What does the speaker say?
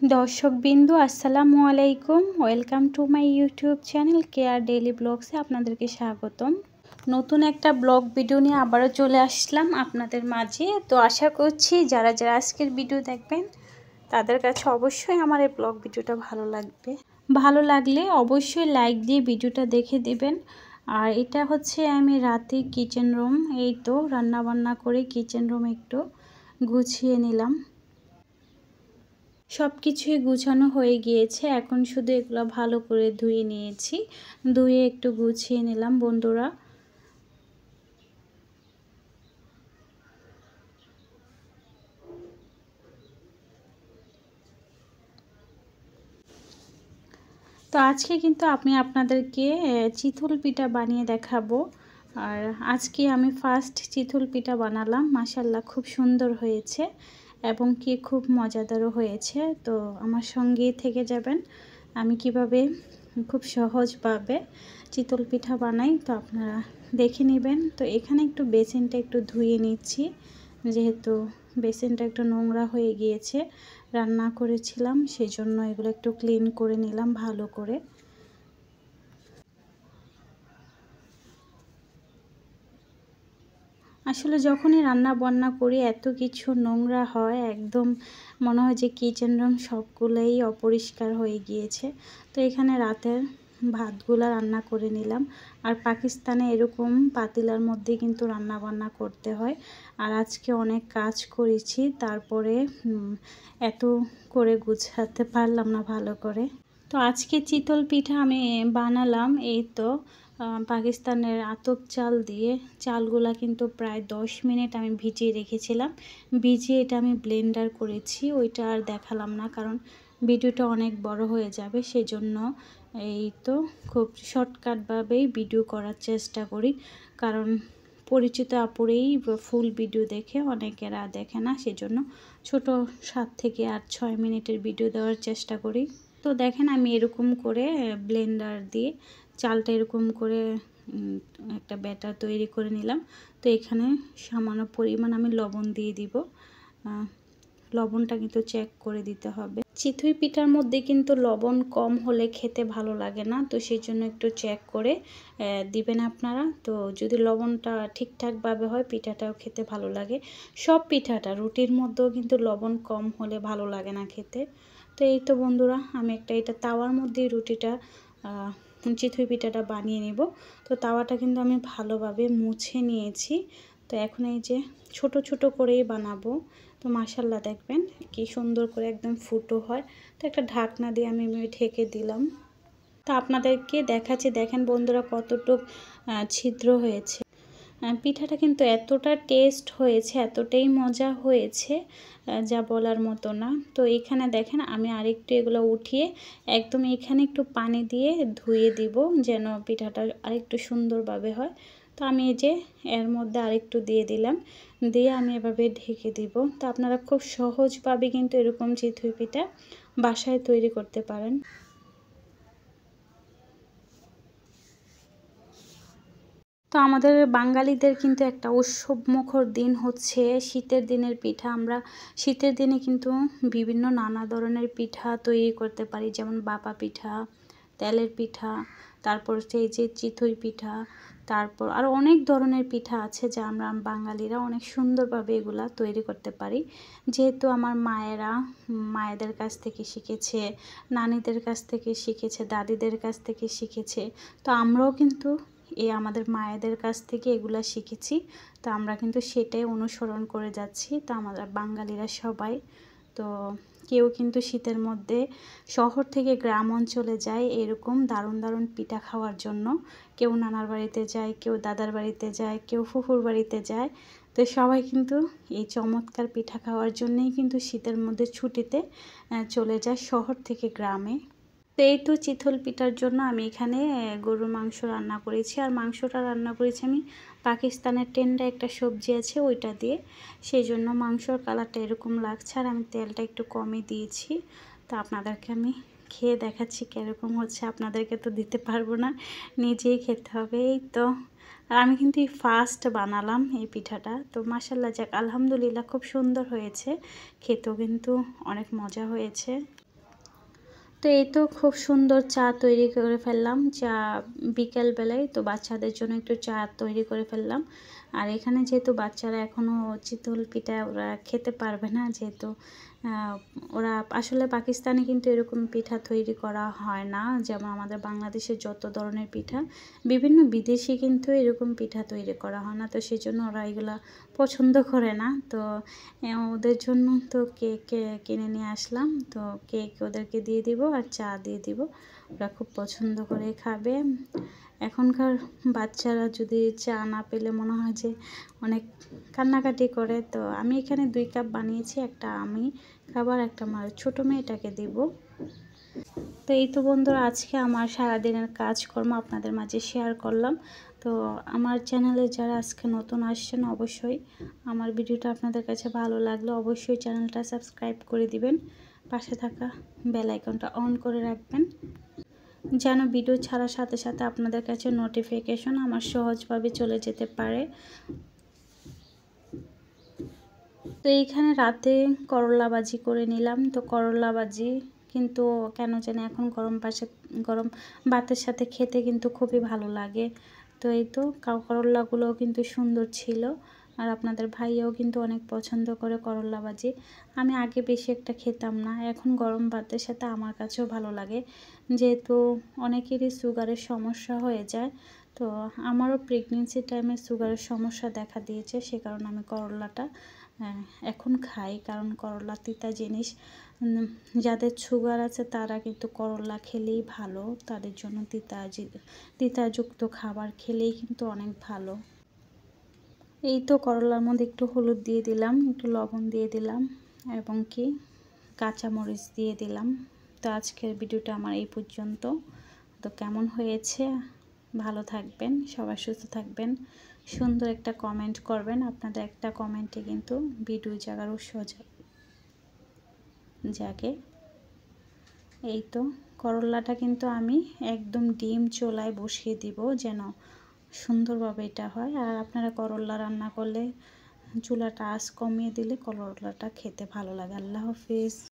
দর্শকবৃন্দ আসসালামু আলাইকুম। Welcome to my YouTube channel care daily ব্লগসে আপনাদেরকে স্বাগতম। নতুন একটা ব্লগ ভিডিও নিয়ে আবারও চলে আসলাম আপনাদের মাঝে। তো আশা করছি যারা যারা আজকের ভিডিও দেখবেন তাদের কাছে অবশ্যই আমার এই ব্লগ ভিডিওটা ভালো লাগবে। ভালো লাগলে অবশ্যই লাইক দিয়ে ভিডিওটা দেখে দিবেন। আর এটা হচ্ছে আমি রাতে কিচেন রুম, এই তো রান্না বান্না করে কিচেন রুম একটু গুছিয়ে নিলাম। সব কিছুই গুছানো হয়ে গিয়েছে, এখন শুধু এগুলো ভালো করে ধুয়ে নিয়েছি, ধুয়ে একটু গুছিয়ে নিলাম বন্ধুরা। তো আজকে কিন্তু আমি আপনাদেরকে চিতল পিঠা বানিয়ে দেখাবো। আর আজকে আমি ফার্স্ট চিতল পিঠা বানালাম, মাশাআল্লাহ খুব সুন্দর হয়েছে এবং কি খুব মজাদারও হয়েছে। তো আমার সঙ্গেই থেকে যাবেন আমি কিভাবে খুব সহজভাবে চিতল পিঠা বানাই, তো আপনারা দেখে নেবেন। তো এখানে একটু বেসিনটা একটু ধুয়ে নিচ্ছি, যেহেতু বেসিনটা একটু নোংরা হয়ে গিয়েছে, রান্না করেছিলাম সেই জন্য এগুলো একটু ক্লিন করে নিলাম ভালো করে। আসলে যখনই রান্না বান্না করি এত কিছু নোংরা হয়, একদম মনে হয় যে কিচেন রুম সবগুলোই অপরিষ্কার হয়ে গিয়েছে। তো এখানে রাতের ভাতগুলা রান্না করে নিলাম। আর পাকিস্তানে এরকম পাতিলার মধ্যে কিন্তু রান্না বান্না করতে হয়। আর আজকে অনেক কাজ করেছি, তারপরে এত করে গুছাতে পারলাম না ভালো করে। তো আজকে চিতল পিঠা আমি বানালাম এই তো পাকিস্তানের আতপ চাল দিয়ে। চালগুলা কিন্তু প্রায় 10 মিনিট আমি ভিজিয়ে রেখেছিলাম, ভিজিয়ে এটা আমি ব্লেন্ডার করেছি। ওইটা আর দেখালাম না, কারণ ভিডিওটা অনেক বড় হয়ে যাবে, সেই জন্য এই তো খুব শর্টকাটভাবেই ভিডিও করার চেষ্টা করি। কারণ পরিচিত আপুরেই ফুল ভিডিও দেখে অনেকেরা দেখে না, সেজন্য ছোট 7 থেকে 8-6 মিনিটের ভিডিও দেওয়ার চেষ্টা করি। তো দেখেন আমি এরকম করে ব্লেন্ডার দিয়ে চালটা এরকম করে একটা ব্যাটার তৈরি করে নিলাম। তো এখানে সামান্য পরিমাণ আমি লবণ দিয়ে দিব। লবণটা কিন্তু চেক করে দিতে হবে। চিতই পিঠার মধ্যে কিন্তু লবণ কম হলে খেতে ভালো লাগে না, তো সেই জন্য একটু চেক করে দিবেন আপনারা। তো যদি লবণটা ঠিকঠাকভাবে হয় পিঠাটাও খেতে ভালো লাগে। সব পিঠাটা রুটির মধ্যেও কিন্তু লবণ কম হলে ভালো লাগে না খেতে। তো এই তো বন্ধুরা আমি এটা তাওয়ার মধ্যে রুটিটা চিতই পিঠাটা বানিয়ে নেব। তো তাওয়াটা কিন্তু আমি ভালোভাবে মুছে নিয়েছি। তো এখন এই যে ছোট ছোট করেই বানাবো। তো মাশাআল্লাহ দেখবেন কি সুন্দর করে একদম ফুটো হয়। তো একটা ঢাকনা দিয়ে আমি ঢেকে দিলাম। তো আপনাদেরকে দেখাচ্ছি, দেখেন বন্ধুরা কতটুক ছিদ্র হয়েছে। পিঠাটা কিন্তু এতটা টেস্ট হয়েছে, এতটাই মজা হয়েছে যা বলার মতো না। তো এখানে দেখেন আমি আরেকটু এগুলো উঠিয়ে একদম এখানে একটু পানি দিয়ে ধুয়ে দিব, যেন পিঠাটা আরেকটু সুন্দরভাবে হয়। তো আমি এই যে এর মধ্যে আরেকটু দিয়ে দিলাম, দিয়ে আমি এভাবে ঢেকে দিব। তো আপনারা খুব সহজভাবে কিন্তু এরকম চিতই পিঠা বাসায় তৈরি করতে পারেন। তো আমাদের বাঙালিদের কিন্তু একটা উৎসবমুখর দিন হচ্ছে শীতের দিনের পিঠা। আমরা শীতের দিনে কিন্তু বিভিন্ন নানা ধরনের পিঠা তৈরি করতে পারি, যেমন বাপা পিঠা, তেলের পিঠা, তারপর সেই যে চিতই পিঠা, তারপর আরও অনেক ধরনের পিঠা আছে যা আমরা বাঙালিরা অনেক সুন্দরভাবে এগুলা তৈরি করতে পারি। যেহেতু আমার মায়েদের কাছ থেকে শিখেছে, নানিদের কাছ থেকে শিখেছে, দাদিদের কাছ থেকে শিখেছে, তো আমরাও কিন্তু আমাদের মায়েদের কাছ থেকে এগুলা শিখেছি। তো আমরা কিন্তু সেটাই অনুসরণ করে যাচ্ছি। তো আমরা বাঙালিরা সবাই তো কেউ কিন্তু শীতের মধ্যে শহর থেকে গ্রাম অঞ্চলে যায় এরকম দারুণ দারুণ পিঠা খাওয়ার জন্য। কেউ নানার বাড়িতে যায়, কেউ দাদার বাড়িতে যায়, কেউ ফুফুর বাড়িতে যায়। তো সবাই কিন্তু এই চমৎকার পিঠা খাওয়ার জন্যই কিন্তু শীতের মধ্যে ছুটিতে চলে যায় শহর থেকে গ্রামে। তো এই তো চিতল পিঠার জন্য আমি এখানে গরুর মাংস রান্না করেছি। আর মাংসটা রান্না করেছি আমি পাকিস্তানের টেন্ডা একটা সবজি আছে ওইটা দিয়ে, সেই জন্য মাংসর কালারটা এরকম লাগছে। আর আমি তেলটা একটু কমই দিয়েছি। তো আপনাদেরকে আমি খেয়ে দেখাচ্ছি কীরকম হচ্ছে। আপনাদেরকে তো দিতে পারবো না, নিজেই খেতে হবে। এই তো আর আমি কিন্তু এই ফার্স্ট বানালাম এই পিঠাটা। তো মাশাআল্লাহ যাক আলহামদুলিল্লাহ খুব সুন্দর হয়েছে, খেতেও কিন্তু অনেক মজা হয়েছে। তো এই তো খুব সুন্দর চা তৈরি করে ফেললাম, চা বিকেলবেলায়। তো বাচ্চাদের জন্য একটু চা তৈরি করে ফেললাম। আর এখানে যেহেতু বাচ্চারা এখনও চিতল পিঠা ওরা খেতে পারবে না, যেহেতু ওরা আসলে পাকিস্তানে কিন্তু এরকম পিঠা তৈরি করা হয় না, যেমন আমাদের বাংলাদেশের যত ধরনের পিঠা, বিভিন্ন বিদেশি কিন্তু এরকম পিঠা তৈরি করা হয় না। তো সেই জন্য ওরা এগুলা পছন্দ করে না। তো ওদের জন্য তো কেক কিনে নিয়ে আসলাম। তো কেক ওদেরকে দিয়ে দিব আর চা দিয়ে দিব, ওরা খুব পছন্দ করে খাবে। এখনকার বাচ্চারা যদি চা না পেলে মনে হয় যে অনেক কান্নাকাটি করে। তো আমি এখানে 2 কাপ বানিয়েছি, একটা আমি খাবার, একটা আমার ছোটো মেয়েটাকে দিব। তো এই তো বন্ধুরা, আজকে আমার সারাদিনের কাজকর্ম আপনাদের মাঝে শেয়ার করলাম। তো আমার চ্যানেলে যারা আজকে নতুন আসছেন, অবশ্যই আমার ভিডিওটা আপনাদের কাছে ভালো লাগলে অবশ্যই চ্যানেলটা সাবস্ক্রাইব করে দিবেন, পাশে থাকা বেল আইকনটা অন করে রাখবেন, যেন ভিডিও ছাড়ার সাথে সাথে আপনাদের কাছে নোটিফিকেশন আমার সহজভাবে চলে যেতে পারে। তো এইখানে রাতে করলা ভাজি করে নিলাম। তো করলা ভাজি কিন্তু কেন জানি এখন গরম ভাতের সাথে খেতে কিন্তু খুবই ভালো লাগে। তো এই তো করলাগুলোও কিন্তু সুন্দর ছিল, আর আপনাদের ভাইয়াও কিন্তু অনেক পছন্দ করে করলা ভাজি। আমি আগে বেশি একটা খেতাম না, এখন গরম ভাতের সাথে আমার কাছেও ভালো লাগে, যেহেতু অনেকেরই সুগারের সমস্যা হয়ে যায়। তো আমারও প্রেগনেন্সি টাইমে সুগারের সমস্যা দেখা দিয়েছে, সে কারণে আমি করলাটা এখন খাই, কারণ করলা তিতা জিনিস। যাদের সুগার আছে তারা কিন্তু করলা খেলেই ভালো, তাদের জন্য তিতাযুক্ত খাবার খেলেই কিন্তু অনেক ভালো। এই তো করলার মধ্যে একটু হলুদ দিয়ে দিলাম, একটু লবণ দিয়ে দিলাম, এবং কি কাঁচামরিচ দিয়ে দিলাম। তো আজকের ভিডিওটা আমার এই পর্যন্ত। তো কেমন হয়েছে, ভালো থাকবেন, সবাই সুস্থ থাকবেন, সুন্দর একটা কমেন্ট করবেন। আপনাদের একটা কমেন্টে কিন্তু ভিডিও জাগার উৎসাহ জাগে। এই তো করলাটা কিন্তু আমি একদম ডিম চুলায় বসিয়ে দিব, যেন সুন্দরভাবে এটা হয়। আর আপনারা করলা রান্না করলে চুলাটা আঁচ কমিয়ে দিলে করলাটা খেতে ভালো লাগে। আল্লাহ হাফিজ।